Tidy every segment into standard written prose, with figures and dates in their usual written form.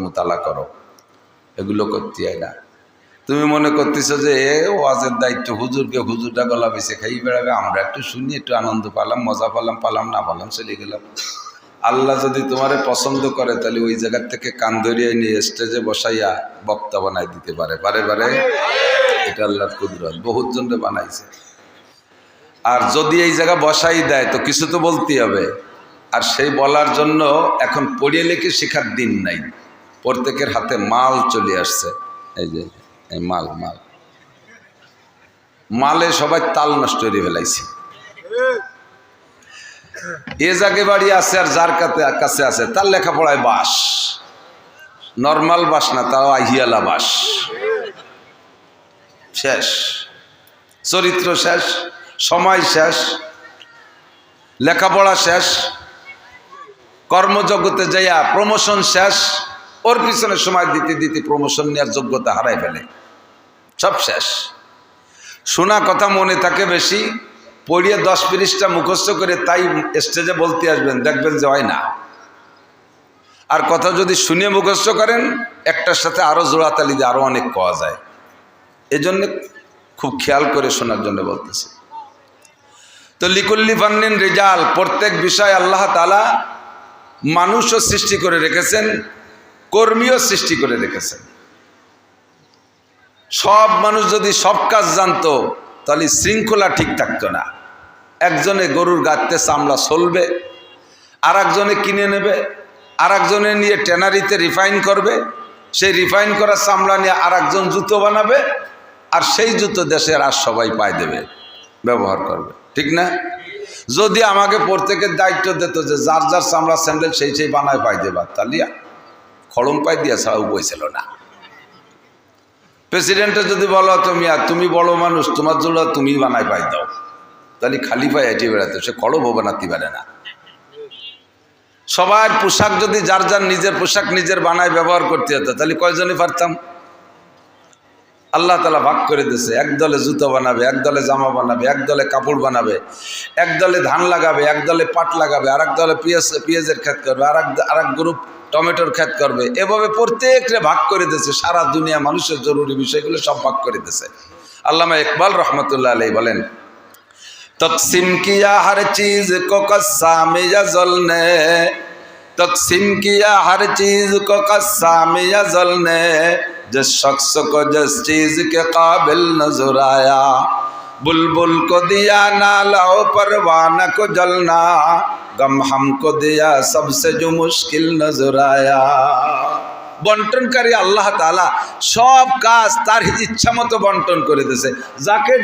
মোতালা করো, এগুলো করতে হয় না। তুমি মনে করতেছো যে ওয়াজের দায়িত্ব হুজুরকে, হুজুরটা গলা বেছে খাই বেড়াবে, আমরা একটু শুনি, একটু আনন্দ পালাম, মজা পালাম না পালাম চলে গেলাম। আল্লাহ যদি তোমারে পছন্দ করে তাহলে ওই জায়গার থেকে কান ধরিয়ে নিয়ে স্টেজে বসাইয়া বক্তা বানাই দিতে পারে। এটা আল্লাহর কুদরত, বহুত জনরে বানাইছে। আর যদি এই জায়গা বসাই দেয় তো কিছু তো বলতেই হবে। আর সেই বলার জন্য এখন পড়িয়ে লিখে শেখার দিন নাই, প্রত্যেকের হাতে মাল চলে আসছে। এই যে এই মালে সবাই তাল নষ্ট করে ফেলাইছে। এ জাগে বাড়ি আছে আর যার কাছে আছে তার লেখাপড়ায় বাস, নর্মাল বাস না, তাও আহিয়ালা বাস। শেষ, চরিত্র শেষ, সময় শেষ, লেখাপড়া শেষ, কর্মজগতে যাইয়া প্রমোশন শেষ, ওর পিছনে সময় দিতে দিতে প্রমোশন নেওয়ার যোগ্যতা হারাই ফেলে, সব শেষ। শোনা কথা মনে থাকে বেশি, পড়িয়ে 10 পৃষ্ঠা মুখস্থ করে তাই স্টেজে বলতে আসবেন, দেখবেন যে হয় না। আর কথা যদি শুনে মুখস্থ করেন একটার সাথে আরো জোড়াতালি দিয়ে আরো অনেক পাওয়া যায়। এজন্য খুব খেয়াল করে শোনার জন্য বলতেছি। তো লিকুল্লি ফান্নিন রিজাল, প্রত্যেক বিষয় আল্লাহ তাআলা মানুষও সৃষ্টি করে রেখেছেন, কর্মীও সৃষ্টি করে রেখেছেন। সব মানুষ যদি সব কাজ জানতো তাহলে শৃঙ্খলা ঠিক থাকতো না। একজনে গরুর গাঁতে চামড়া চলবে, আর একজনে কিনে নেবে, আর একজনে নিয়ে ট্যানারিতে রিফাইন করবে, সেই রিফাইন করা চামড়া নিয়ে আর একজন জুতো বানাবে, আর সেই জুতো দেশের আর সবাই পায় দেবে, ব্যবহার করবে, ঠিক না? যদি আমাকে প্রত্যেকের দায়িত্ব দিত যে যার যার চামড়া স্যান্ডেল সেই বানায় পাই দেবা, তাহলে খড়ম পাই দিয়া ছাড়া উপায় ছিল না। প্রেসিডেন্টে যদি বলো তুমি বড় মানুষ, তোমার জন্য তুমি বানায় পাই দাও, তাহলে খালি পায়ে হেঁটে বেড়াতে, সে খড়মও বানাতে পারে না। সবার পোশাক যদি যার যার নিজের পোশাক নিজের বানায় ব্যবহার করতে হতো তাহলে কয়জনে পারতাম? আল্লাহ তাআলা ভাগ করে দিয়েছে, এক দলে জুতো বানাবে, এক দলে জামা বানাবে, এক দলে কাপড় বানাবে, এক দলে ধান লাগাবে, এক দলে পাট লাগাবে, আর এক দলে পেঁয়াজের ক্ষেত করবে, আর এক গ্রুপ টমেটোর ক্ষেত করবে। এভাবে প্রত্যেকটা ভাগ করে দিয়েছে। সারা দুনিয়া মানুষের জরুরি বিষয়গুলো সব ভাগ করে দিয়েছে। আল্লামা ইকবাল রহমতুল্লাহ আলাইহি বলেন, तक़सीम किया हर चीज़ को क़स्साम अज़ल ने, तक़सीम किया हर चीज़ को क़स्साम अज़ल ने, जिस शख्स को जिस चीज़ के काबिल नजर आया, बुलबुल को दिया नालाओ परवाना को जलना, गम हमको दिया सबसे जो मुश्किल नजर आया। বন্টনকারী আল্লাহ তাআলা সব কাজ তার ইচ্ছা মতো বন্টন করে দিয়েছে। যাকে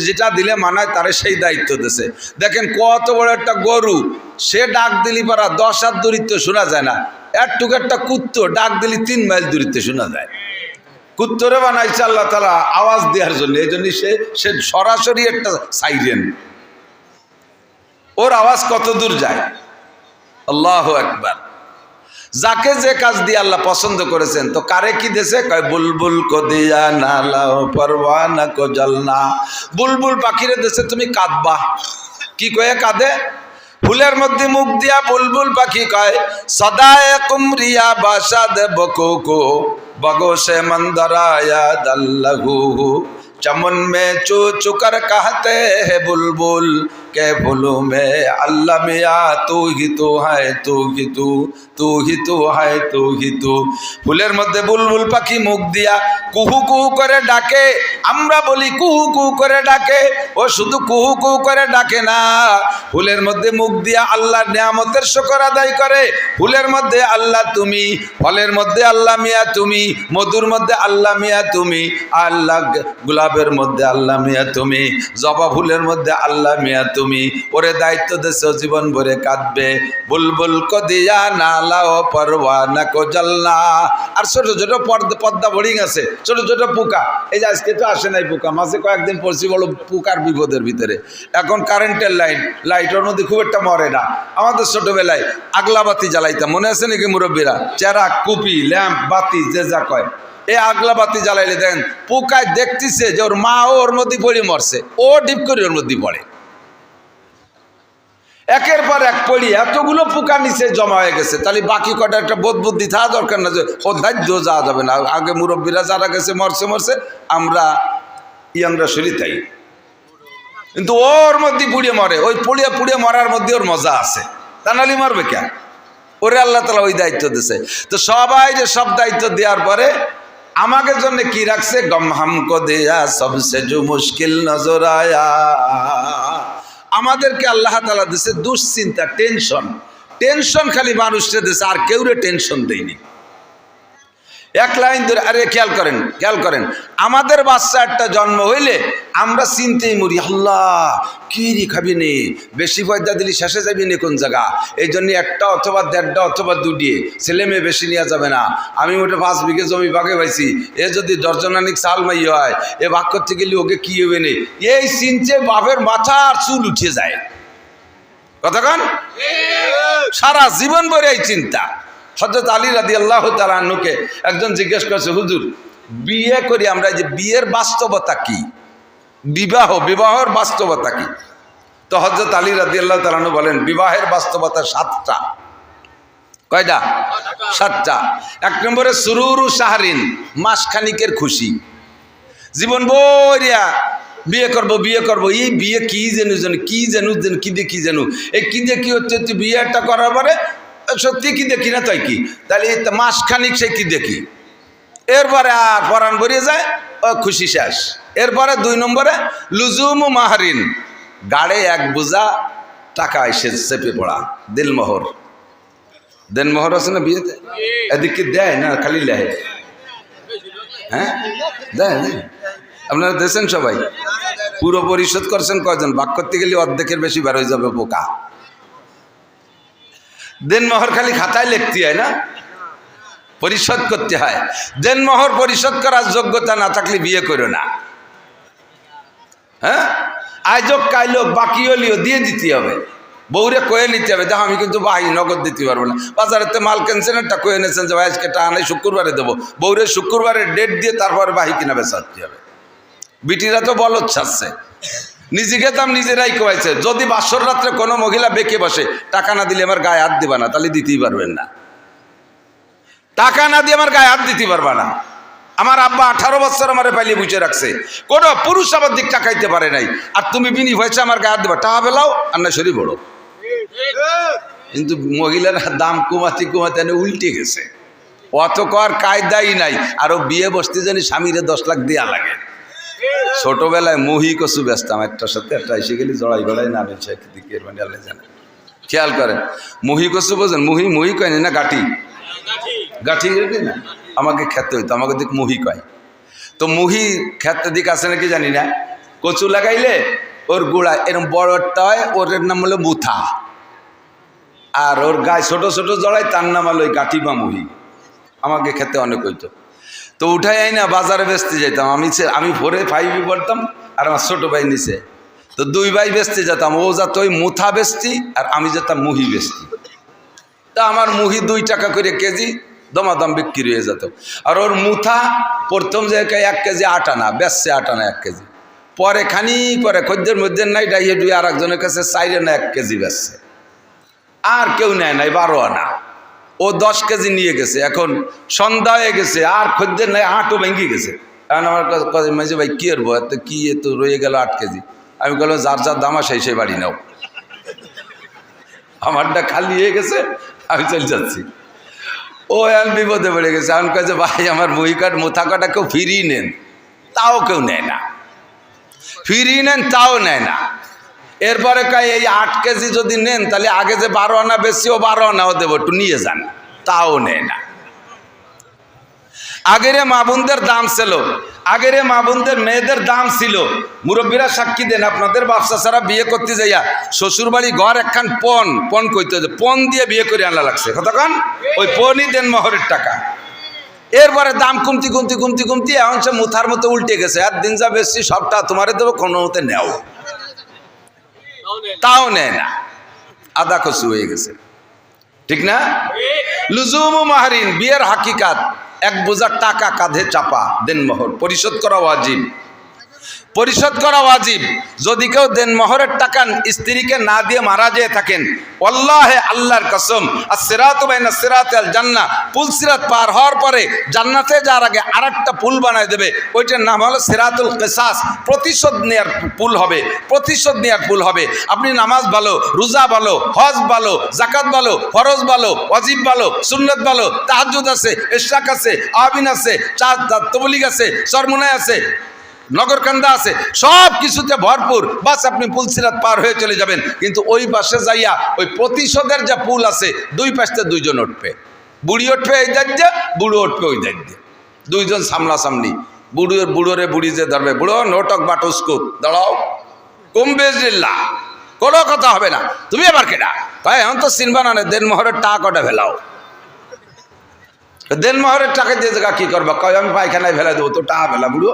যেটা দিলে মানায় তারে সেই দায়িত্ব দিয়েছে। দেখেন কত বড় একটা গরু, সে ডাক দিলি পারা 10 হাত দূরত্ব শোনা যায় না, একটুকু একটা কুত্তো ডাক দিলি 3 মাইল দূরত্ব শোনা যায়। কুত্তরে বানাইছে আল্লাহ তাআলা আওয়াজ দেওয়ার জন্য, এই জন্য সে সরাসরি একটা সাইরেন, ওর আওয়াজ কত দূর যায়। আল্লাহু আকবার। যাকে যে কাজ দিয়ে আল্লাহ পছন্দ করেছেন, তো কারে কি দেশে কয় বুলবুল কো দিয়া নালাও পরওয়ানা কো জলনা, বুলবুল পাখিরে দেশে তুমি কাঁদবা। কি কয়ে কাঁদে? ফুলের মধ্যে মুখ দিয়া বুলবুল পাখি কয় সদায়ে কুমরিয়া বাসাদ বকুকু বগোশে মন্দরায়া দাল্লাহু, चमन में चू चुकर कहते हैं बुलबुल के फूलों में अल्लाह मिया तू ही तू है, तू ही तू, तू ही तू है, तू ही तू। ফুলের মধ্যে বুলবুল পাখি মুখ দিয়া কুহু কুহু করে ডাকে, আমরা বলি কুহু কুহু করে ডাকে, ও শুধু কুহু কুহু করে ডাকে না, ফুলের মধ্যে মুখ দিয়া আল্লাহর নিয়ামতের শুকর আদায় করে। ফুলের মধ্যে আল্লাহ তুমি, ফলের মধ্যে আল্লাহ মিয়া তুমি, মধুর মধ্যে আল্লাহ মিয়া তুমি, আল্লাহ গোলাপের মধ্যে আল্লাহ মিয়া তুমি, জবা ফুলের মধ্যে আল্লাহ মিয়া তুমি। ওরে দায়িত্ব দেশ জীবন ভরে কাঁদবে, বুলবুল কো দিয়া নালাও পরওয়ানা কো জলনা। আর ছোট ছোট পদ্মা বোর্ডিং আছে, ছোট ছোট পোকা, এই যে আজকে তো আসে নাই পোকা, মাঝে কয়েকদিন পড়ছি বড় পোকার বিপদের ভিতরে। এখন কারেন্টের লাইটের মধ্যে খুব একটা মরে না। আমাদের ছোটবেলায় আগলা বাতি জ্বালাইতাম, মনে আছে নাকি মুরব্বীরা? চেরা, কুপি, ল্যাম্প, বাতি যে যা কয়, এই আগলা বাতি জ্বালাইলে দেখেন পোকায় দেখতেছে যে ওর মা ওর মধ্যে পড়ে মরছে, ও ডিপ করে ওর মধ্যে পড়ে। একের পর এক পড়ি এতগুলো পোকা নিচে জমা হয়ে গেছে, তাহলে বাকি কটা একটা বোধ বুদ্ধি থাকা দরকার না যে ও দায়িত্ব যাওয়া যাবে না, আগে মুরব্বীরা যারা গেছে মরছে আমরা ইয়াংরা শরীর তাই, কিন্তু ওর মধ্যে পুড়িয়ে মরে, ওই পুড়িয়ে মরার মধ্যে ওর মজা আছে, তা নাহলে মরবে কেন? ওরে আল্লাহ তাআলা ওই দায়িত্ব দিছে। তো সবাই যে সব দায়িত্ব দেওয়ার পরে আমাদের জন্য কি রাখছে, গম হামকো দেয়া সবসে জো মুশকিল নজর আয়া, আমাদেরকে আল্লাহ তাআলা দিছে দুশ্চিন্তা, টেনশন খালি মানুষকে দিছে, আর কেউরে টেনশন দেয়নি। এক লাইন ধরে, আরে খেয়াল করেন আমাদের বাচ্চা একটা জন্ম হইলে আমরা চিন্তেই মরি, আল্লাহ কি রে খাবি নে, বেশি পয়দা দিলি শেষে যাবি নে কোন জায়গা, এই জন্য একটা অথবা দেড়টা অথবা দুটিয়ে ছেলে মেয়ে বেশি নেওয়া যাবে না। আমি ওটা 5 বিঘে জমি ভাগে পাইছি, এ যদি দর্জনানিক চাল মাই হয়, এ ভাগ করতে গেলে ওকে কি হবে নে, এই চিনতে বাপের মাথা আর চুল উঠে যায়। কতক্ষণ সারা জীবন ভরে এই চিন্তা। হযরত আলী রাদিয়াল্লাহু তাআলা আনহুকে একজন জিজ্ঞেস করছে, হুজুর বিয়ে করি আমরা, যে বিয়ের বাস্তবতা কি, বিবাহের বাস্তবতা কি? তো হযরত আলী রাদিয়াল্লাহু তাআলা আনহু বলেন, বিবাহের বাস্তবতা 7টা। কয়টা? 7টা। 1 নম্বরে সুরুরু শাহরিন, মাসখানিকের খুশি, জীবন বরিয়া বিয়ে করব, এই বিয়ে কি জানু কি জানু এই কি দিয়ে কি হচ্ছে, বিয়েটা করার পরে সত্যি কি দেখি না, তাই কি তাহলে মাসখানিক সে কি দেখি, এরপরে আর পরাণ বেরিয়ে যায়, ও খুশি শেষ। এরপরে 2 নম্বরে লুজুমু মাহারিন, গাড়ে 1 বোঝা টাকা এসে চেপে পড়া, দেনমোহর আছে না বিয়েতে, এদিকে দেয় না খালি লেহে, হ্যাঁ দেয়, আপনারা দেখছেন সবাই, পুরো পরিশোধ করছেন কয়জন? ভাগ করতে গেলে অর্ধেকের বেশি বের হয়ে যাবে পোকা। দেনমোহর খালি খাতায় লিখতে হয় না, পরিশোধ করতে হয়। দেনমোহর পরিশোধ করার যোগ্যতা না থাকলে বিয়ে করো না। হ্যাঁ, আয়োজক কাইলোক বাকি হলিও দিয়ে দিতে হবে, বউরে কয়ে নিতে হবে, দেখো আমি কিন্তু বাহি নগদ দিতে পারবো না, বাজারেতে মাল কেনছেন একটা কয়ে নিয়েছেন যে ভাই আজকে টাকা নেই, শুক্রবারে দেবো, বউরে শুক্রবারের ডেট দিয়ে তারপরে বাহি কিনা বেচাতে হবে। বিটিরা তো বলদ ছাড়ছে, নিজেকে দাম নিজেরাই কয়েছে, যদি বাসর রাত্রে কোনো মহিলা বেঁকে বসে, টাকা না দিলে আমার গায়ে হাত দিবা না, তাহলে দিতেই পারবেন না, টাকা না দিয়ে আমার গায়ে হাত দিতে পারবা না। আমার আব্বা 18 বছর আমারে পাইলে বুঝে রাখছে, কোনো পুরুষ আমার দিক টাকাইতে পারে নাই, আর তুমি বিনি হয়েছে আমার গায়ে হাত দিবা, টাকা পেলাও আর না শরীর বড়। কিন্তু মহিলারা দাম কমাতে উল্টে গেছে, অত কর কায়দাই নাই, আরো বিয়ে বসতে জানি স্বামীরে 10 লাখ দেওয়া লাগে। ছোটবেলায় মুহি কচু বেচতাম, একটার সাথে একটা এসে গেলে জড়াই গড়াই নামে দিকে, মানে আল্লাহ জানে। খেয়াল করেন, মুহি কচু বোঝেন, মুহি কয় না, গাঠি না, আমাকে খেতে হইতো, আমাকে দিক মুহি কয়। তো মুহি খেতে দিক আছে নাকি জানি না, কচু লাগাইলে ওর গোড়া এরকম বড়টা হয়, ওর নাম হলো মুথা, আর ওর গায়ে ছোট ছোট জড়াই, তার নাম হলো ওই গাঠি বা মুহি। আমাকে খেতে অনেক হইতো, তো উঠাই আই না বাজারে বেচতে যেতাম। আমি 4 5 পড়তাম, আর আমার ছোট ভাই নিচে, তো 2 ভাই বেচতে যেতাম। ও যেত ওই মুথা বেচতি, আর আমি যেতাম মুহি বেচতি। তা আমার মুহি 2 টাকা করে কেজি দমাদম বিক্রি হয়ে যেত, আর ওর মুথা প্রথম জায়গায় 1 কেজি 8 আনা বেচছে, 8 আনা 1 কেজি, পরে খানিক পরে খদ্দের মধ্যে নাই ডাইয়ে ডুয়ে আর একজনের কাছে 4 আনা 1 কেজি বেচছে, আর কেউ নেয় নাই 12 আনা। ও 10 কেজি নিয়ে গেছে, এখন সন্ধ্যা হয়ে গেছে, আর খদ্দের নাই, হাটও ভেঙে গেছে। কারণ আমার কাছে মাঝে ভাই কি করবো, এত কি এত রয়ে গেল 8 কেজি। আমি বললাম যার দাম সেই বাড়ি নাও, আমারটা খালি হয়ে গেছে, আমি চলে যাচ্ছি। ও এখন বিপদে পড়ে গেছে, আমি কাছে ভাই আমার মুথা কাটা কেউ ফিরিয়ে নেন, তাও কেউ নেয় না, ফিরিয়ে নেন তাও নেয় না। এরপরে কয় এই 8 কেজি যদি নেন তাহলে আগে যে 12 আনা বেশি, ও 12 আনাও দেবো, একটু নিয়ে যান, তাও নেয় না। আগেরে মা বোনদের দাম ছিল, আগেরে মা বোনদের মেয়েদের দাম ছিল। মুরব্বীরা সাক্ষী দেন, আপনাদের বাচ্চা ছাড়া বিয়ে করতে যাইয়া শ্বশুর বাড়ি ঘর একখান পণ কইতে, পণ দিয়ে বিয়ে করে আনা লাগছে, কতক্ষণ ওই পণই দেন মোহরের টাকা। এরপরে দাম কমতি এখন সে মুথার মতো উল্টে গেছে, একদিন যা বেশি সবটা তোমারে দেবো, কোনো মতে নেও, তাও নেয় না, আদা কচু হয়ে গেছে, ঠিক না? লুজুমু মাহরিন, বিয়ের হাকিকাত 1 বোঝা টাকা কাঁধে চাপা, দেনমোহর পরিশোধ করা ওয়াজিব। পরিশোধ করা ওয়াজিব। যদি কেউ দেনমোহরের টাকা স্ত্রীকে না দিয়ে মারা যেয়ে থাকেন, আল্লাহে আল্লাহর কসম, as-সিরাতু বাইনা সিরাতি আল জান্নাহ, পুল সিরাত পার হওয়ার পরে জান্নাতে যাওয়ার আগে আরেকটা পুল বানায় দেবে, ওইটার নাম হলো সিরাতুল কিসাস। প্রতিশোধ নেয়ার পুল হবে, প্রতিশোধ নেয়ার পুল হবে। আপনি নামাজ ভালো, রোজা ভালো, হজ ভালো, যাকাত ভালো, ফরজ ভালো, ওয়াজিব ভালো, সুন্নাত ভালো, তাহাজ্জুদ আছে, ইশরাক আছে, আবিন আছে, তাবলীগ আছে, চরমুনায় আছে, নগরকান্দা আছে, সব কিছুতে ভরপুর। বাস আপনি পুল সিরাত পার হয়ে চলে যাবেন। কিন্তু ওই পাশে যাইয়া ওই প্রতিশোধের যে পুল আছে, দুই পাশে দুইজন উঠবে, বুড়ি উঠবে এই দায়িত্বে, বুড়ো উঠবে ওই দায়িত্বে, দুইজন সামনাসামনি। বুড়োরে বুড়ি যে ধরবে, বুড়ো নোটক বাটুস্কুত দাঁড়াও, কুম্বেজিল্লা, কোনো কথা হবে না, তুমি আবার কেনা তাই এখন তো চিনবা না, দেনমোহরের টাকা কটা ফেলাও। দেনমোহরের টাকা দিয়ে জায়গা কি করবা? কয় আমি পায়খানায় ফেলা দেবো, তো টাকা ফেলা। বুড়ো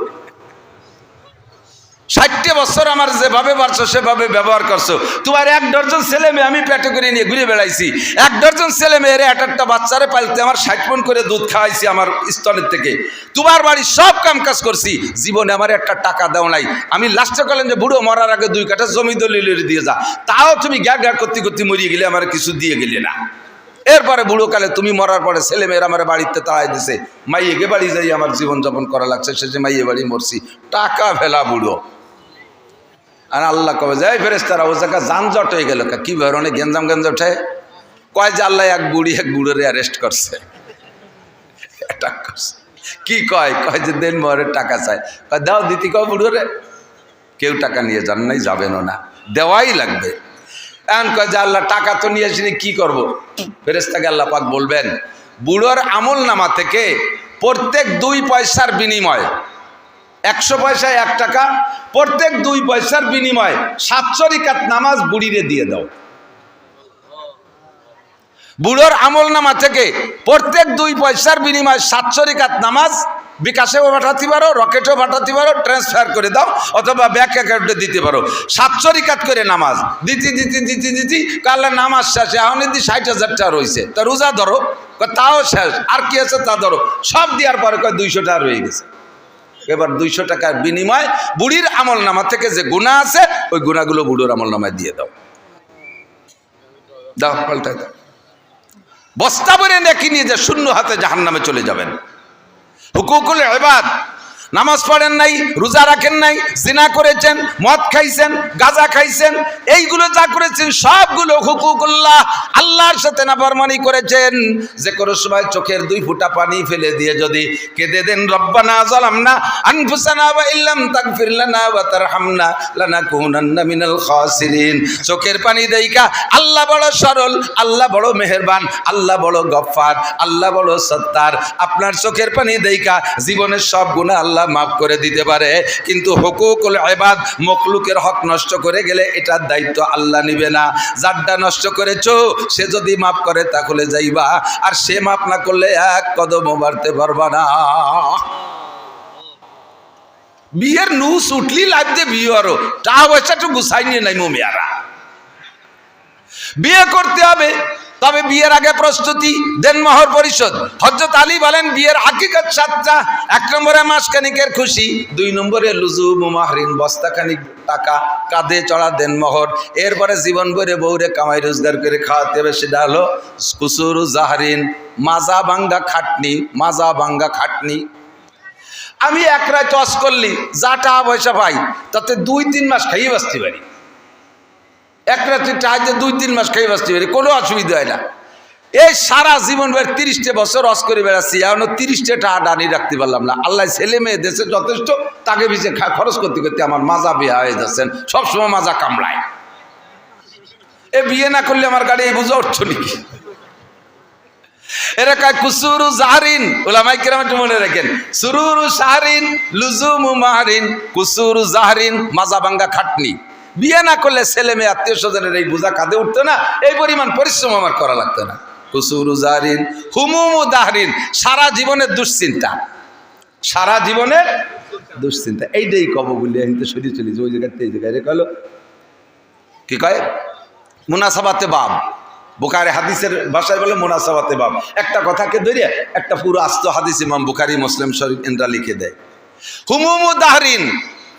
60 বছর আমার যেভাবে পারছো সেভাবে ব্যবহার করছো। তোমার 1 ডজন ছেলে মেয়ে আমি পেটে করে নিয়ে ঘুরে বেড়াইছি, 1 ডজন ছেলে মেয়ের একটা বাচ্চারে পালতে আমার 60 মণ করে দুধ খাওয়াইছি আমার স্তনের থেকে। তোমার বাড়ির সব কাম কাজ করছি, জীবনে আমার একটা টাকা দাও নাই। আমি লাস্টে বললেন যে বুড়ো মরার আগে 2 কাঠা জমি দলিল দিয়ে যা, তাও তুমি গ্যার গ্যার করতে করতে মরিয়ে গেলে, আমার কিছু দিয়ে গেলে না। এরপরে বুড়ো কালে তুমি মরার পরে ছেলে মেয়েরা আমার বাড়িতে তাড়াই দিছে, মাইয়েকে বাড়ি যাই আমার জীবনযাপন করা লাগছে, শেষে মাইয়ে বাড়ি মরছি, টাকা ফেলা বুড়ো। আর আল্লাহ কবে যায় ফেরেশতারা ও জায়গা যানজট হয়ে গেল, কি ধরনের গেঞ্জাম উঠে, কয় যে আল্লাহ এক বুড়োরে অ্যারেস্ট করছে, অ্যাটাক করছে। কি কয়? কয় যে দেনমোহরের টাকা চায়। কয় দাও দিতি, কয় বুড়োরে কেউ টাকা নিয়ে যান নাই, যাবেনও না, দেওয়াই লাগবে। এখন কয় যে আল্লাহ টাকা তো নিয়ে আসিনি, কি করবো? ফেরেশতাকে আল্লাহ পাক বলবেন, বুড়োর আমল নামা থেকে প্রত্যেক 2 পয়সার বিনিময়, 100 পয়সায় 1 টাকা, প্রত্যেক 2 পয়সার বিনিময়ে 700 রাকাত নামাজ বুড়িরে দিয়ে দাও। বুড়োর আমল নামা থেকে প্রত্যেক 2 পয়সার বিনিময়ে 700 রাকাত নামাজ বিকাশেও পাঠাতে পারো, রকেটেও পাঠাতে পারো, ট্রান্সফার করে দাও, অথবা ব্যাংক অ্যাকাউন্টে দিতে পারো। 700 রাকাত করে নামাজ দিতি কাল্লা নামাজ শেষে এখন যদি 60,000 টাকা রয়েছে, তা রোজা ধরো, তাও শেষ, আর কি আছে তা ধরো, সব দেওয়ার পরে 200 টাকা রয়ে গেছে। এবার 200 টাকার বিনিময় বুড়ির আমল নামা থেকে যে গুনাহ আছে, ওই গুনাহগুলো বুড়োর আমল নামায় দিয়ে দাও, দাও, পাল্টাই দাও। বস্তা ভরে নেকি নিয়ে যে শূন্য হাতে জাহান্নামে চলে যাবেন। হুকুকুল ইবাদ, নামাজ পড়েন নাই, রোজা রাখেন নাই, জিনা করেছেন, মদ খাইছেন, গাঁজা খাইছেন, এইগুলো যা করেছেন সবগুলো হুকুকুল্লাহ, আল্লাহর সাথে নাফরমানি করেছেন। যে কোনো সময় চোখের 2 ফোঁটা পানি ফেলে দিয়ে যদি কেঁদে দেন, রব্বানা যালামনা আনফুসানা ওয়া ইল্লাম তাগফির লানা ওয়া তারহামনা লানাকুনান্না মিনাল খাসিরিন। চোখের পানি দেইকা আল্লাহ বড় সরল, আল্লাহ বড় মেহেরবান, আল্লাহ বড় গফফার, আল্লাহ বড় সত্তার। আপনার চোখের পানি দেইকা জীবনের সব গুনাহ আল্লাহ মাফ করে দিতে পারে। কিন্তু হুকুকুল ইবাদ, মখলুকের হক নষ্ট করে গেলে এটার দায়িত্ব আল্লাহ নিবে না। যারটা নষ্ট করেছো সে যদি মাফ করে তাহলে যাইবা, আর সে মাফ না করলে 1 কদমও বাড়তে পারবা না। বিয়ের নুস উঠলি লাগছে, বিয়ে আরো টাকা পয়সাটা গুছাই নিয়ে নাই মেয়ারা, বিয়ে করতে হবে। তবে বিয়ের আগে প্রস্তুতি, দেনমোহর পরিশোধ। হযরত আলী বলেন বিয়ের হাকিকত 7টা। 1 নম্বরে মাসখানিকের খুশি, 2 নম্বরে লুজুমু মাহরিন, বস্তাখানিক টাকা কাঁধে চড়া দেনমোহর। এরপরে জীবন ভরে বউরে কামাই রোজগার করে খাওয়াতে হবে, সেটা হলো কুসুরু জাহরিন, মাজা ভাঙ্গা খাটনি, মাজা ভাঙ্গা খাটনি। আমি 1 রাত টস করলি যা টাকা পয়সা পাই তাতে 2-3 মাস খাইয়ে বাঁচতে পারি। 1 রাত্রি টাইতে 2-3 মাস খাইয়ে বাঁচতে পারি, কোনো অসুবিধা হয় না। এই সারা জীবন 30টা বছর অস করে বেড়াচ্ছি, এখনো 30টা টাকা ডানি রাখতে পারলাম না। আল্লাহ ছেলে মেয়ে দেশে যথেষ্ট, তাকে পিছিয়ে খরচ করতে করতে আমার মাজা বিয়া হয়ে যাচ্ছেন, সবসময় মাজা কামড়ায়। এ বিয়ে না করলে আমার গাড়ি এই বুঝা উঠছ নাকি? এরা কয় কুসুরু জাহরিন, উলামায়ে কেরাম একটু মনে রাখেন, সুরুরু শাহরিন লুজুমু মাহরিন, কুসুরু জাহরিন মাজা ভাঙ্গা খাটনি। বিয়ে না করলে ছেলে মেয়ে আত্মীয় স্বজনের এই বোঝা কাঁধে উঠতো না, এই পরিমাণ পরিশ্রম আমার করা লাগতো না। কুসুরু জাহরিন হুমুমু দাহরিন, সারা জীবনের দুশ্চিন্তা, সারা জীবনের দুশ্চিন্তা। এইটাই কব বলি আমি তো সরিয়ে চলি, ওই জায়গাতে এই জায়গায় রেখে হলো কি কয় মুনাসাবাতে বাব, বুখারী হাদিসের ভাষায় বলে মুনাসাবাতে বাব। একটা কথাকে ধরে একটা পুরো আস্ত হাদিস ইমাম বুখারী মুসলিম শরীফ এনরা লিখে দেয়। হুমুমু দাহরিন,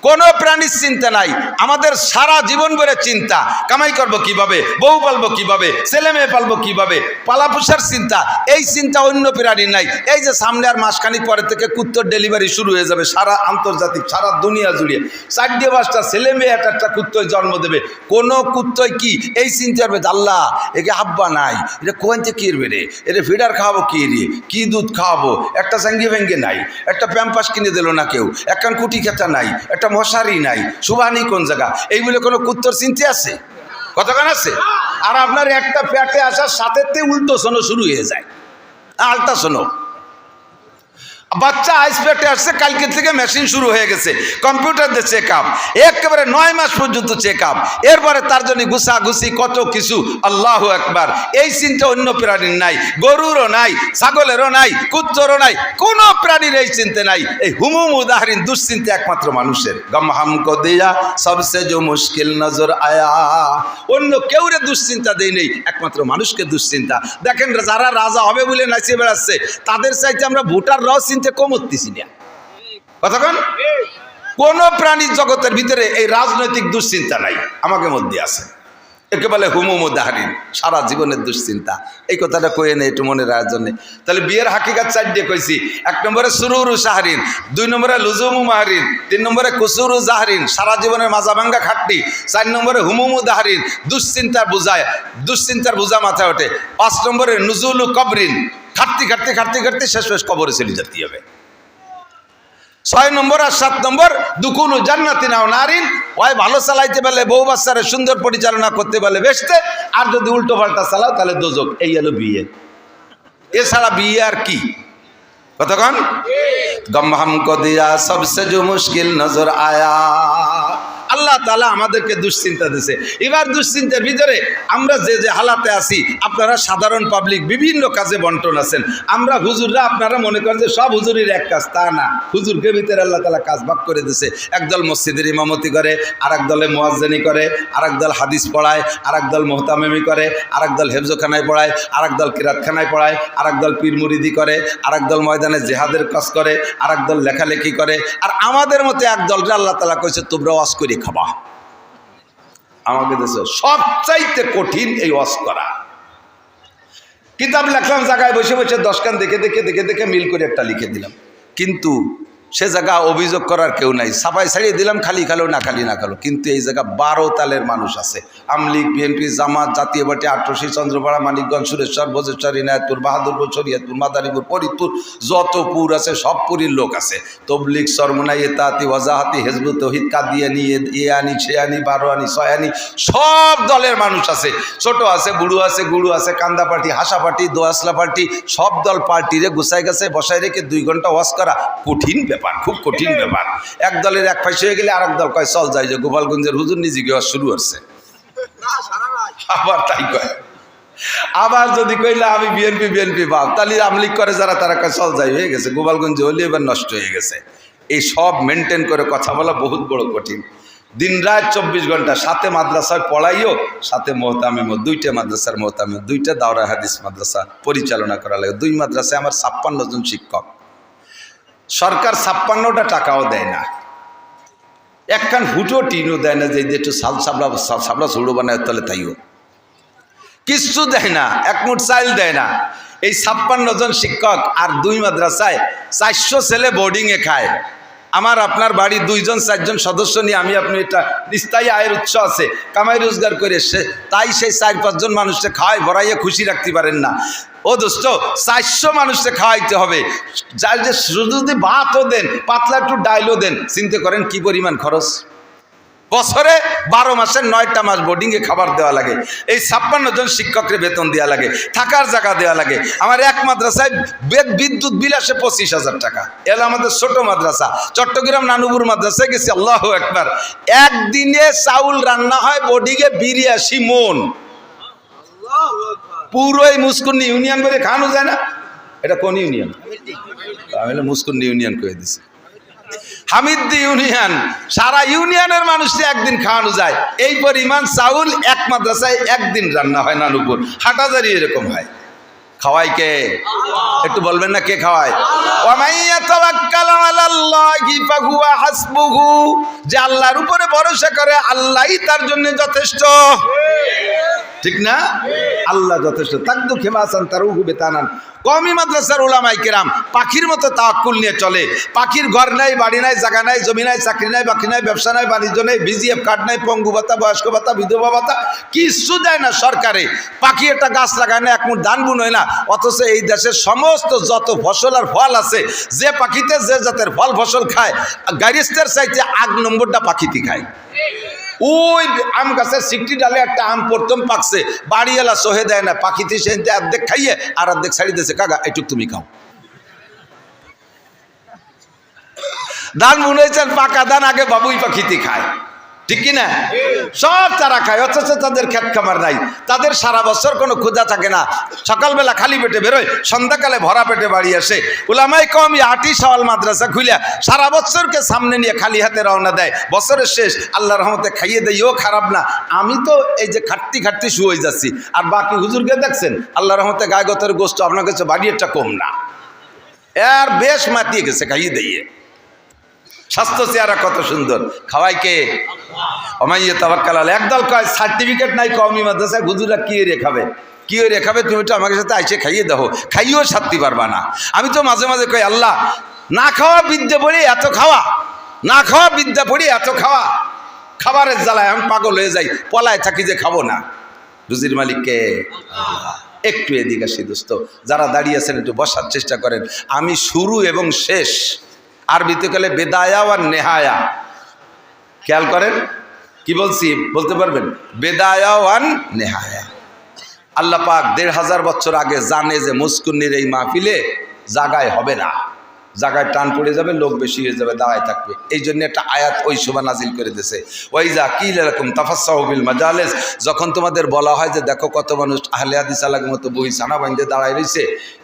কোনো প্রাণীর চিন্তা নাই। আমাদের সারা জীবন ভরে চিন্তা, কামাই করবো কিভাবে, বউ পালবো কিভাবে, ছেলে মেয়ে পালবো কিভাবে, পালাপোষার চিন্তা। এই চিন্তা অন্য প্রাণীর নাই। এই যে সামনে আর মাসখানিক পরে থেকে কুত্তর ডেলিভারি শুরু হয়ে যাবে, সারা আন্তর্জাতিক, সারা দুনিয়া জুড়ে 4-5টা ছেলে মেয়ে একটা কুত্তয় জন্ম দেবে। কোনো কুত্তয় কি এই চিন্তা করবে আল্লাহ একে হাব্বা নাই, এটা কোন থেকে কি রে, এটা ফিডার খাওয়াবো কি রে, কি দুধ খাওয়াবো, একটা সঙ্গে ভেঙ্গে নাই, একটা প্যাম্পাস কিনে দিল না কেউ, একখান কুটি খেতা নাই, একটা মশারি নাই, সুবানি কোন জায়গা, এইগুলো কোনো কুত্তর চিন্তা আছে? কতক্ষণ আছে? আর আপনার একটা পেটে আসার সাথে উল্টো শোনো শুরু হয়ে যায়, আলটা শোনো। বাচ্চা আইস পেটে আসছে, কালকে থেকে মেশিন শুরু হয়ে গেছে, কম্পিউটার দিয়ে চেক আপ, একেবারে 9 মাস পর্যন্ত চেক আপ, এরপরে তার জন্য ঘুষাঘুষি কত কিছু। আল্লাহু আকবার। এই চিন্তা অন্য প্রাণীর নাই, গরুরও নাই, ছাগলেরও নাই, কুত্তরও নাই, কোনো প্রাণীর এই চিন্তা নাই। এই হুমুম উদাহরণ দুশ্চিন্তা একমাত্র মানুষের। গম হামকো দিয়া সবসে যে মুশকিল নজর আয়া, অন্য কেউরে দুশ্চিন্তা দেই নেই, একমাত্র মানুষকে দুশ্চিন্তা। দেখেন যারা রাজা হবে বলে নাচিয়ে বেড়াচ্ছে, তাদের চাইতে আমরা ভোটার রাও চিন্তা কমতেছি না। কতক্ষণ? কোন প্রাণীর জগতের ভিতরে এই রাজনৈতিক দুশ্চিন্তা নাই, আমাকে মধ্যে আছে। একে বলে হুমুম উদাহরণ, সারা জীবনের দুশ্চিন্তা। এই কথাটা কয়ে নেই একটু মনে রাখার জন্য। তাহলে বিয়ের হাকিকাত 4 কইছি। 1 নম্বরে সুরুরু শাহরিন, 2 নম্বরে লুজুমু মাহরিন, 3 নম্বরে কুসুরু জাহরিন, সারা জীবনের মাজা ভাঙ্গা খাটটি, 4 নম্বরে হুমুম উদাহরণ, দুশ্চিন্তার বোঝায়, দুশ্চিন্তার বোঝা মাথায় ওঠে, 5 নম্বরে নুজুলু কবরিন, খাটতে খাটতে খাটতে খাটতে শেষ কবরে চলে যেতে হবে। 6 নম্বর আর 7 নম্বর দুকুলু জান্নাতি নাও নারিন, ওই ভালো চালাইতে পারলে বউ বাচ্চারে সুন্দর পরিচালনা করতে পারলে বেশতে, আর যদি উল্টো পাল্টা চালাও তাহলে দোজক। এই হলো বিয়ে। এছাড়া বিয়ে আর কি? কতক্ষণ? গম হামকো দিয়া সবসে যে মুশকিল নজর আয়া। আল্লাহ তাআলা আমাদেরকে দুশ্চিন্তা দিয়েছে। এবার দুশ্চিন্তার ভিতরে আমরা যে হালাতে আছি, আপনারা সাধারণ পাবলিক বিভিন্ন কাজে বন্টন আছেন। আমরা হুজুররা, আপনারা মনে করেন যে সব হুজুরের এক কাজ, তা না। হুজুরকে ভিতরে আল্লাহ তাআলা কাজ ভাগ করে দিয়েছে। একদল মসজিদের ইমামতি করে, আরেক দলে মুয়াজ্জিনি করে, আরেক দল হাদিস পড়ায়, আরেক দল মুহতামিমি করে, আরেক দল হেফজখানায় পড়ায়, আরেক দল কিরাতখানায় পড়ায়, আরেক দল পীর মুরিদি করে, আরেক দল ময়দানে জিহাদের কাজ করে, আরেক দল লেখালেখি করে। আর আমাদের মতো এক দলকে আল্লাহ তাআলা কইছে তোমরা ওয়াজ করে খাবা। আমাকে দেশে সবচাইতে কঠিন এই ওয়াজ করা। কিতাব লেখলাম, জায়গায় বসে বসে 10 খান দেখে দেখে দেখে দেখে মিল করে একটা লিখে দিলাম, কিন্তু সে জায়গা অভিযোগ করার কেউ নাই। সাফাই ছাড়িয়ে দিলাম, খালি খালো না খালি না খালো। কিন্তু এই জায়গা 12 তালের মানুষ আছে। আমলিগ, বিএনপি, জামাত, জাতীয় পার্টি, আটরশি, চন্দ্রপাড়া, মানিকগঞ্জ, সুরেশ্বর, বজেশ্বর, ইনায়তপুর, বাহাদুরপুর, শরীয়তপুর, মাদারীপুর, ফরিদপুর, যত পুর আছে সব পুরীর লোক আছে। তবলিগ, সরমনাই, এতাতি, ওয়াজাহাতি, হেজবুত তৌহিদ, কাদিয়ানি, ইয়ানি, শেয়ানি, বারোয়ানি, ছয়ানি, সব দলের মানুষ আছে। ছোট আছে, বুড়ো আছে, গুড়ু আছে, কান্দা পার্টি, হাসা পার্টি, দোয়াসলা পার্টি, সব দল পার্টিরে গুছাই গেছে বসাই রেখে 2 ঘন্টা ওয়াজ করা কঠিন ব্যাপার, খুব কঠিন ব্যাপার। এক দলের এক পাশে হয়ে গেলে আরেক দল কয় চল যাই, যে গোপালগঞ্জের হুজুর নিজে গিয়ে শুরু হচ্ছে, আবার তাই কয়। আবার যদি কইলে আমি বিএনপি ভাব, তাহলে আমলিগ করে যারা, তারা কয় চল যাই, হয়ে গেছে গোপালগঞ্জে হলে এবার নষ্ট হয়ে গেছে। এই সব মেনটেন করে কথা বলা বহুত বড় কঠিন। দিন রাত 24 ঘন্টা, সাথে মাদ্রাসায় পড়াইও, সাথে মোহতামিম, 2টা মাদ্রাসার মোহতামিম, 2টা দাওরা হাদিস মাদ্রাসা পরিচালনা করা লাগে। 2 মাদ্রাসায় আমার 56 জন শিক্ষক। সরকার 56টা টাকাও দেয় না, একখান ফুটো টিনও দেয় না যে একটু সাবলা ছুড়ো বানায় তাহলে তাইও কিচ্ছু দেয় না, 1 মুঠ চাইল দেয় না। এই 56 জন শিক্ষক আর 2 মাদ্রাসায় 400 ছেলে বোর্ডিংয়ে খায়। আমার আপনার বাড়ি 2 জন 4 জন সদস্য নিয়ে আমি আপনি এটা স্থায়ী আয়ের উৎস আছে, কামাই রোজগার করে তাই সেই 4-5 জন মানুষকে খাওয়াই ভরাইয়ে খুশি রাখতে পারেন না। ও দোস্ত, 400 মানুষকে খাওয়াইতে হবে, যার যে যদি ভাতও দেন, পাতলা একটু ডাইলও দেন, চিন্তা করেন কি পরিমাণ খরচ। বছরে 12 মাসের 9টা মাস বোর্ডিংয়ে খাবার দেওয়া লাগে। এই 56 জন শিক্ষকের বেতন দেওয়া লাগে, থাকার জায়গা দেওয়া লাগে। আমার এক মাদ্রাসায় বিদ্যুৎ বিল আসে 25,000 টাকা। এলো আমাদের ছোট মাদ্রাসা। চট্টগ্রাম নানুপুর মাদ্রাসায় গেছি, আল্লাহু আকবার, একদিনে চাউল রান্না হয় বোর্ডিংয়ে 82 মন। পুরোই মুস্কুন্নি ইউনিয়ন বলে খাওয়ানো যায় না। এটা কোন ইউনিয়ন? তাহলে মুস্কুন্নি ইউনিয়ন করে দিছে। হামিদ্দি ইউনিয়ন, সারা ইউনিয়নের মানুষকে একদিন খাওয়ানো যায়। এই পরিমাণ চাউল এক মাদ্রাসায় একদিন রান্না হয়। নানুপুর, হাটাজারি এরকম হয়। খাওয়াই কে? একটু বলবেন না কে খাওয়ায়? ইয়াতাওয়াক্কাল আলাল্লাহি ফাহুয়া হাসবুহু, যে আল্লাহর উপরে ভরসা করে আল্লাহই তার জন্য যথেষ্ট। ঠিক না? আল্লাহ যথেষ্ট। তাকদু খেমাসান তারুহু বেতানান। কওমি মাদ্রাসার উলামায়ে কেরাম পাখির মতো তাওয়াক্কুল নিয়ে চলে। পাখির ঘর নাই, বাড়ি নাই, জায়গা নাই, জমি নাই, চাকরি নাই, বাকি নাই, ব্যবসা নাই, বাণিজ্য নাই, বিজিএফ কার্ড নাই, পঙ্গু ভাতা, বয়স্ক ভাতা, বিধবা ভাতা, কিচ্ছু দেয় না সরকারে। পাখি একটা গাছ লাগায় না, এক মুঠ ধান বুনয় না, অথচ এই দেশের সমস্ত যত ফসল আর ফল আছে, যে পাখিতে যে জাতের ফল ফসল খায়, গারিস্তের চাইতে 8 নম্বরটা পাখিতে খায়। ওই আম গাছের সিকটি ডালে একটা আম প্রথম পাকছে, বাড়িওয়ালা সহে দেয় না, পাখিতে সে অর্ধেক খাইয়ে আর অর্ধেক ছাড়ি দিয়েছে, কাকা এটুক তুমি খাও। ধান বুনেছেন, পাকা ধান আগে বাবুই পাখিতে খায়, ঠিক কিনা? সব তারা খায়, অথচ তাদের ক্ষেত খামার নাই। তাদের সারা বছর কোনো ক্ষুধা থাকে না, সকালবেলা খালি পেটে বেরোয়, সন্ধ্যাকালে ভরা পেটে বাড়ি আসে। উলামায়ে কেরাম আটি সওয়াল মাদ্রাসা খুলিয়া সারা বছরকে সামনে নিয়ে খালি হাতে রওনা দেয়। বছরের শেষ আল্লাহর রহমতে খাইয়ে দেয়, ও খারাপ না। আমি তো এই যে খাটতি খাটতি শুয়ে যাচ্ছি, আর বাকি হুজুরকে দেখছেন আল্লাহর রহমতে গায়ে গতর গোস্ত আপনার কাছে বাড়িটা কম না, এর বেশ মাতিয়ে গেছে খাইয়ে দিয়ে। স্বাস্থ্য চেহারা কত সুন্দর, খাওয়াই কে? ওমাইয়া তাওয়াক্কাল আলাইহি। একদল কয় সার্টিফিকেট নাই কওমি মাদ্রাসায়, হুজুরা কি রেখাবে, কি রেখাবে? তুমি তো আমাকে সাথে আইসে খাইয়ে দাও, খাইয়েও শান্তি পারবা না। আমি তো মাঝে মাঝে কই, আল্লাহ না খাওয়া বিদ্যা পড়ি এত খাওয়া, না খাওয়া বিদ্যা পড়ি এত খাওয়া, খাবারের জ্বালায় আমি পাগল হয়ে যাই, পলায় থাকি যে খাবো না। রুজির মালিককে একটু এদিকে আসি দোস্ত, যারা দাঁড়িয়ে আছেন একটু বসার চেষ্টা করেন। আমি শুরু এবং শেষ, আরবিতে গেলে বেদায়া আর নেহায়া, খেয়াল করেন কি বলছি, বলতে পারবেন? বেদায়া আর নেহায়া। আল্লাহ পাক 1500 বছর আগে জানে যে মুস্কুন্নির এই মাহফিলে জাগায় হবে না, জায়গায় টান পড়ে যাবে, লোক বেশি হয়ে যাবে, দাঁড়ায় থাকবে। এই জন্য একটা আয়াত ওই সময় নাজিল করে দিয়েছে, ওয়াইজা কিল লাকুম তাফাসসাহু বিল মাজালিস। যখন তোমাদের বলা হয় যে দেখো কত মানুষ আহলে হাদিস আলাগের মতো বই সানা বাঁধে দাঁড়ায় রয়েছে,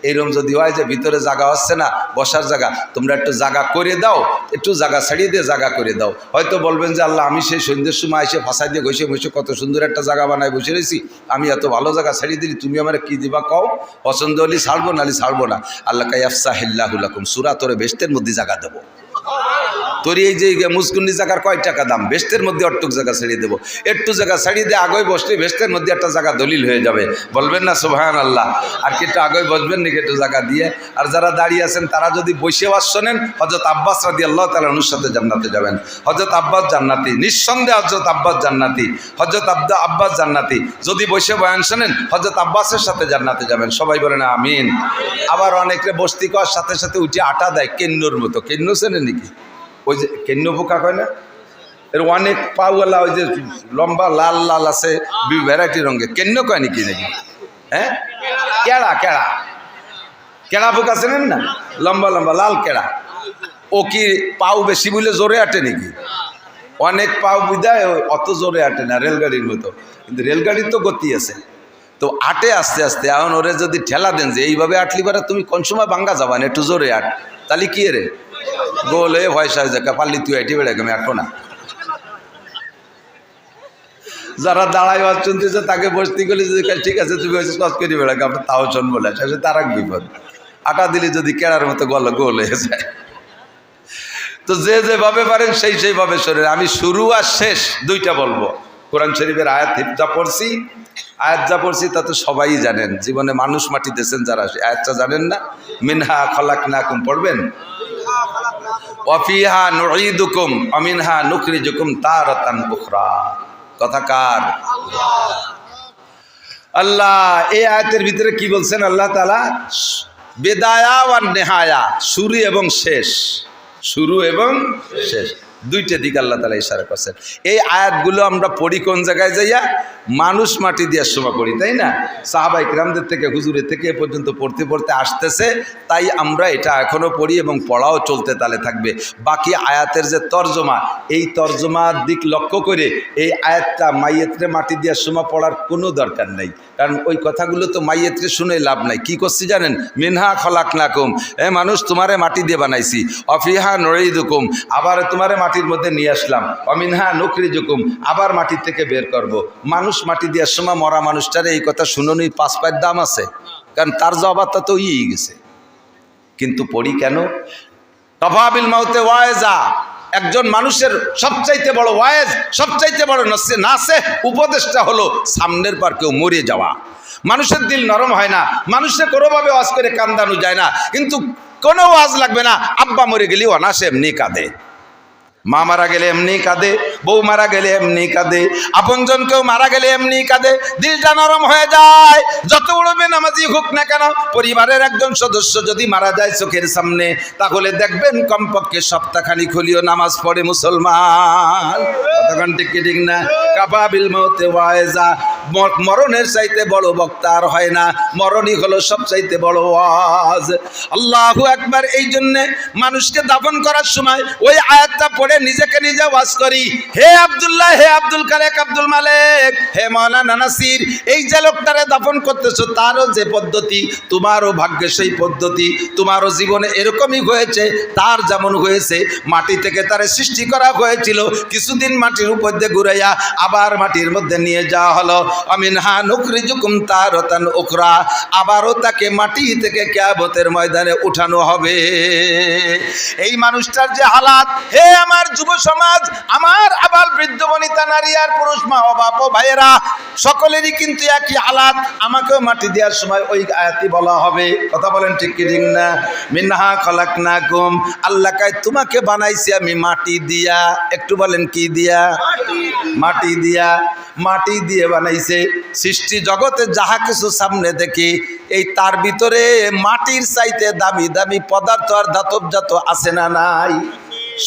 এইরকম যদি হয় যে ভিতরে জায়গা হচ্ছে না, বসার জায়গা, তোমরা একটু জায়গা করে দাও, একটু জায়গা ছাড়িয়ে দিয়ে জায়গা করে দাও। হয়তো বলবেন যে আল্লাহ আমি সেই সন্ধ্যের সময় এসে ফাঁসাই দিয়ে ঘষে ঘষে কত সুন্দর একটা জায়গা বানায় বসে রয়েছি, আমি এত ভালো জায়গা ছাড়িয়ে দিলি, তুমি আমার কি দিবা কও, পছন্দ হলে ছাড়বো নাহলে ছাড়বো না। আল্লাহ ইয়াফসাহিল্লাহু লাকুম, সূরা তোরে বেহেশতের মধ্যে জায়গা দেবো। তোর এই যে মুসকুন্নি জায়গার কয় টাকা দাম, বেহেশতের মধ্যে অট্টুক জায়গা ছাড়িয়ে দেবো। একটু জায়গা ছাড়িয়ে দিয়ে আগে বসলে বেহেশতের মধ্যে একটা জায়গা দলিল হয়ে যাবে। বলবেন না সুবহানাল্লাহ? আর কি একটু আগে বসবেন নাকি একটু জায়গা দিয়ে? আর যারা দাঁড়িয়ে আছেন তারা যদি বসে ওয়াজ শোনেন, হযরত আব্বাস রাদিয়াল্লাহু তাআলা আনহুর সাথে জান্নাতে যাবেন। হযরত আব্বাস জান্নাতি, নিঃসন্দেহে হযরত আব্বাস জান্নাতি, হযরত আব্বাস জান্নাতি। যদি বসে বয়ান শোনেন, হযরত আব্বাসের সাথে জান্নাতে যাবেন। সবাই বলেন আমিন। আবার অনেকে বস্তি করার সাথে সাথে উঠে আটা দেয় কেন্নুর মতো, কেন্নু চেনেন নাকি? ওই যে কেন্ন পোকা কয় না, এর অনেক পাওয়ালা, ওই যে লম্বা লাল লাল আছে ভ্যারাইটি রঙের, কেন্ন কয় নাকি নাকি? হ্যাঁ, কেড়া, কেড়া, কেড়া পোকা চেনেন না? লম্বা লম্বা লাল কেড়া। ও কি পাও বেশি বলে জোরে আটে নাকি? অনেক পাও বিদায় অত জোরে আটে না, রেলগাড়ির মতো। কিন্তু রেলগাড়ির তো গতি আছে, তো আটে আস্তে আস্তে। এখন ওরে যদি ঠেলা দেন যে এইভাবে আটলি পারে তুমি কোন সময় ভাঙ্গা যাবা না, একটু জোরে আট, তাহলে কি রে গোল হয়ে ভয়সা হয়ে যায়, পারলি তুই আইটি বেড়ে আমি আটবো না। যারা দাঁড়ায় ওয়াজ শুনতেছে তাকে বসতি গেলে যদি ঠিক আছে তুমি হয়েছে কষ্ট করে বেড়া, আপনার তাও শোন বলে শেষে তার এক বিপদ। আটা দিলে যদি কেড়ার মতো গোল হয়ে যায়। তো যে যেভাবে পারেন সেই সেইভাবে শোনেন। আমি শুরু আর শেষ দুইটা বলবো। কোরআন শরীফের আয়াত যা পড়ছি, তা তো সবাই জানেন। জীবনে মানুষ মাটি দিয়েছেন যারা, আয়াতটা জানেন না? মিনহা খালাকনাকুম পড়বেন, ওয়াফিহা নুঈদুকুম ওয়া মিনহা নুখরিজুকুম তারাতান উখরা। কথা কার? আল্লাহ এই আয়াতের ভিতরে কি বলছেন আল্লাহ তাআলা? বেদায়া ওয়ান নেহায়া, শুরু এবং শেষ, শুরু এবং শেষ দুইটা দিক আল্লাহ তাআলা ইশারা করছেন। এই আয়াতগুলো আমরা পড়ি কোন জায়গায় যাইয়া? মানুষ মাটি দেওয়ার সময় পড়ি, তাই না? সাহাবায়ে কেরামদের থেকে, হুজুরের থেকে এ পর্যন্ত পড়তে পড়তে আসতেছে, তাই আমরা এটা এখনও পড়ি এবং পড়াও চলতে তালে থাকবে। বাকি আয়াতের যে তর্জমা, এই তর্জমার দিক লক্ষ্য করে এই আয়াতটা মাইয়েতরে মাটি দেওয়ার সময় পড়ার কোনো দরকার নেই, কারণ ওই কথাগুলো তো মাইয়েতরে শুনে লাভ নাই। কি করছি জানেন? মিনহা খলাকনাকুম, মানুষ তোমারে মাটি দিয়ে বানাইছি, অফিহা নুঈদুকুম, আবার তোমারে মাটির মধ্যে নিয়ে আসলাম, অমিনহা নুখরিজুকুম, আবার মাটির থেকে বের করব। মানুষ মাটি দেওয়ার সময় মরা মানুষটারে এই কথা শুনুনই 5 পায়ের দাম আছে, কারণ তার জবাবটা তো ইয়ে গেছে। কিন্তু পড়ি কেন? কাফা বিল মাউতে ওয়াইজা, একজন মানুষের সবচাইতে বড় ওয়াইজ, সবচাইতে বড় নাসে উপদেশটা হলো সামনের পর কেউ মরে যাওয়া। মানুষের দিল নরম হয় না, মানুষের কোনোভাবে ওয়াজ করে কান্দানো যায় না, কিন্তু কোনো ওয়াজ লাগবে না, আব্বা মরে গেলেও অনাসে এমনি কাঁদে, মা মারা গেলে এমনি কাঁদে, বউ মারা গেলে এমনি কাঁদে, আপনজন কেউ মারা গেলে এমনি কাঁদে, দিলটা নরম হয়ে যায়। যত বড় বেনামাজি হোক না কেন, পরিবারের একজন সদস্য যদি মারা যায় চোখের সামনে, তাহলে দেখবেন কমপক্ষে সপ্তাহখানি খুলিও নামাজ পড়ে মুসলমান। কতক্ষণ ঠিক কি ঠিক না? কাফা বিল মাউতে ওয়াইজা, মরণের চাইতে বড় বক্তা আর হয় না, মরণই হলো সবচাইতে বড় ওয়াজ। আল্লাহু আকবার। এই জন্য মানুষকে দাফন করার সময় ওই আয়াতটা পড়ে নিজেকে নিজে ওয়াজ করি, হে আব্দুল্লাহ, হে আব্দুল খালেক, আব্দুল মালেক, হে মাওলানা নাসির, এই যে লোকটারে দাফন করতেছো তারও যে পদ্ধতি, তোমারও ভাগ্যে সেই পদ্ধতি, তোমারও জীবনে এরকমই হয়েছে, তার যেমন হয়েছে। মাটি থেকে তারে সৃষ্টি করা হয়েছিল, কিছুদিন মাটির উপর দিয়ে ঘুরাইয়া আবার মাটির মধ্যে নিয়ে যাওয়া হলো। আমিনহা নুখরিজুকুম তারাতান উখরা, আবারও তাকে মাটি থেকে কিয়ামতের ময়দানে উঠানো হবে। এই মানুষটার যে হালাত, হে আমার যুব সমাজ, আমার আবাল বৃদ্ধ বনিতা, নারী আর পুরুষ, মা ও বাপ ও ভাইয়েরা, সকলেরই কিন্তু একই হালাত। আমাকেও মাটি দেওয়ার সময় ওই আয়াতই বলা হবে। কথা বলেন ঠিক কি ঠিক না? মিনহা খলাকনাকুম, আল্লাহ কয় তোমাকে বানাইছি আমি মাটি দিয়া। একটু বলেন কি দিয়া? মাটি দিয়া। মাটি দিয়ে বানাইছে। সৃষ্টি জগতে যাহা কিছু সামনে দেখি, এই তার ভিতরে মাটির চাইতে দামি দামি পদার্থ আর ধাতব জাত আছে না নাই?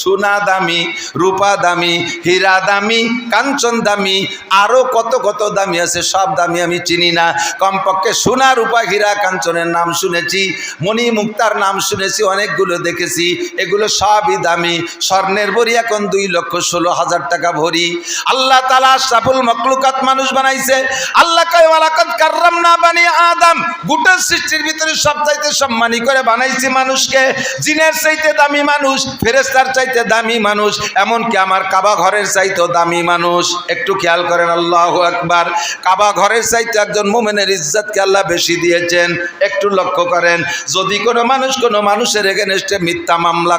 সোনা দামি, রূপা দামি, হীরা দামি, কাঞ্চন দামি, আরো কত কত দামি আছে, সব দামি আমি চিনি না। কমপক্ষে সোনা, রূপা, হীরা, কাঞ্চনের নাম শুনেছি, মণি মুক্তার নাম শুনেছি, অনেকগুলো দেখেছি, এগুলো সবই দামি। স্বর্ণের ভরি এখন 2,16,000 টাকা ভরি। আল্লাহ তাআলা আশরাফুল মাখলুকাত মানুষ বানাইছে। আল্লাহ কয় ওয়ালাকাদ কাররামনা বানি আদম, গোটা সৃষ্টির ভিতরে সবচাইতে সম্মানী করে বানাইছি মানুষকে। জিনের চাইতে দামি মানুষ, ফেরেশতার চাইতে দামি মানুষ, এমনকি আমার কাবা ঘরের চাইতেও দামি মানুষ। একটু খেয়াল করেন, আল্লাহু আকবার। কাবা ঘরের চাইতে একজন মুমিনের ইজ্জতকে আল্লাহ বেশি দিয়েছেন। একটু লক্ষ্য করেন, যদি কোনো মানুষ কোনো মানুষের এগেনস্টে মিথ্যা মামলা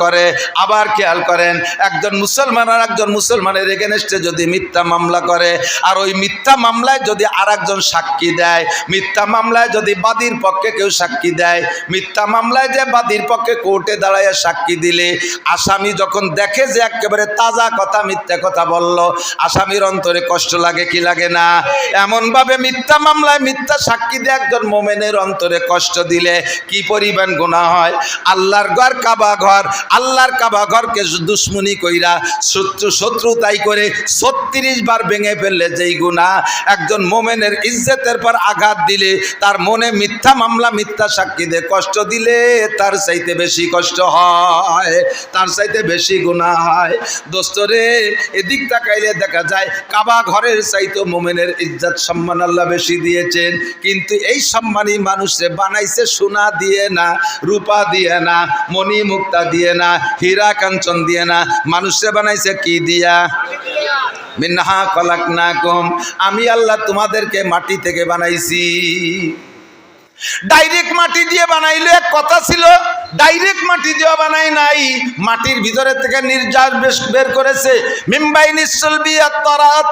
করে, আবার খেয়াল করেন, একজন মুসলমান আর একজন মুসলমানের এগেনস্টে যদি মিথ্যা মামলা করে, আর ওই মিথ্যা মামলায় যদি আর একজন সাক্ষী দেয়, মিথ্যা মামলায় যদি বাদীর পক্ষে কেউ সাক্ষী দেয়, মিথ্যা মামলায় যে বাদীর পক্ষে কোর্টে দাঁড়ায় সাক্ষী দিলে, আসামি যখন দেখে যে একেবারে তাজা কথা, মিথ্যা কথা বলল, আসামির অন্তরে কষ্ট লাগে কি লাগে না? এমনভাবে মিথ্যা মামলায় মিথ্যা সাক্ষী দিয়ে একজন মোমেনের অন্তরে কষ্ট দিলে কি পরিমাণ গুনাহ হয়। আল্লাহর ঘর কাবা ঘর, আল্লাহর কাবা ঘরকে দুশ্মনী কইরা শত্রুতাই করে 36 বার ভেঙে ফেললে যেই গুনাহ, একজন মোমেনের ইজ্জতের পর আঘাত দিলে, তার মনে মিথ্যা মামলা মিথ্যা সাক্ষী দিয়ে কষ্ট দিলে, তার চাইতে বেশি কষ্ট হয়, তার চাইতে বেশি গুনাহ হয়। দোস্তরে, এদিক তাকাইলে দেখা যায় কাবা ঘরের চাইতে মোমেনের ইজ্জত সম্মান আল্লাহ বেশি দিয়েছেন। কিন্তু এই সম্মানী মানুষে বানাইছে সোনা দিয়ে না, রূপা দিয়ে না, মণি মুক্তা দিয়ে না, হীরা কাঞ্চন দিয়ে না, মানুষে বানাইছে কি দিয়া? মিনহা খলাকনাকুম, আমি আল্লাহ তোমাদেরকে মাটি থেকে বানাইছি। ডাইরেক্ট মাটি দিয়ে বানাইলে এক কথা ছিল, ডাইরেক্ট মাটি দিয়ে বানাই নাই, মাটির ভিতরে থেকে নির্যাস বের করেছে। মিম্বাই নিসলবিয়া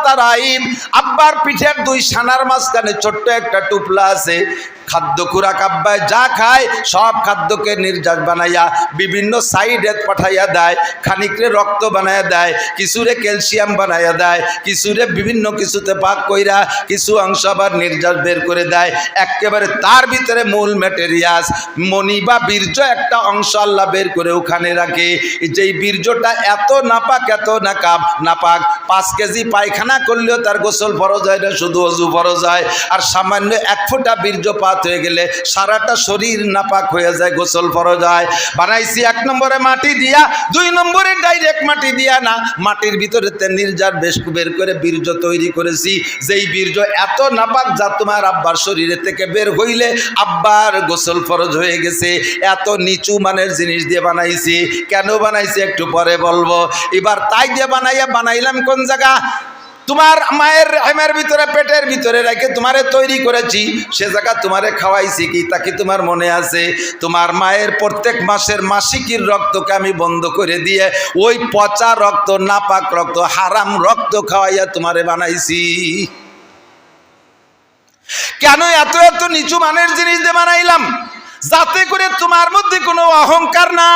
তারাইম, আব্বার পিঠের 2 সানার মাঝখানে ছোট্ট একটা টুপলা আছে। খাদ্য খুরাক আব্বায় যা খায় সব খাদ্যকে নির্যাস বানাইয়া বিভিন্ন সাইডে পাঠাইয়া দেয়। খানিকরে রক্ত বানাইয়া দেয়, কিছুরে ক্যালসিয়াম বানাইয়া দেয়, কিছুরে বিভিন্ন কিছুতে পাক কইরা কিছু অংশ আবার নির্যাস বের করে দেয়। একেবারে তার ভিতরে মূল ম্যাটেরিয়াস মণি বা বীর্য একটা অংশ আল্লাহ বের করে ওখানে রাখে। যেই বীর্যটা এত নাপাক, এত নাপাক, 5 কেজি পায়খানা করলেও তার গোসল ফরজ হয় না, শুধু অজু ফরজ হয়। আর সামান্য 1 ফোঁটা বীর্যপাত হয়ে গেলে সারাটা শরীর নাপাক হয়ে যায়, গোসল ফরজ হয়। বানাইছি 1 নম্বরে মাটি দিয়া, 2 নম্বরে ডাইরেক্ট মাটি দিয়া না, মাটির ভিতরে নির্যাস বের করে বীর্য তৈরি করেছি। যেই বীর্য এত নাপাক যা তোমার আব্বার শরীরে থেকে বের হইলে আব্বার গোসল ফরজ হয়ে গেছে। এত নিচু মানের জিনিস দিয়ে বানাইছি। কেন বানাইছি একটু পরে বলবো। এবার তাই দিয়ে বানাইলাম কোন জায়গা? তোমার মায়ের রেহেমের ভিতরে পেটের ভিতরে রেখে তোমারে তৈরি করেছি, সে জায়গা তোমারে খাওয়াইছি কি তা কি তোমার মনে আছে? তোমার মায়ের প্রত্যেক মাসের মাসিকের রক্তকে আমি বন্ধ করে দিয়ে ওই পচা রক্ত, নাপাক রক্ত, হারাম রক্ত খাওয়াইয়া তোমারে বানাইছি। কেন এত এত নিচু মানের জিনিস দিয়ে বানাইলাম? যাতে করে তোমার মধ্যে কোনো অহংকার না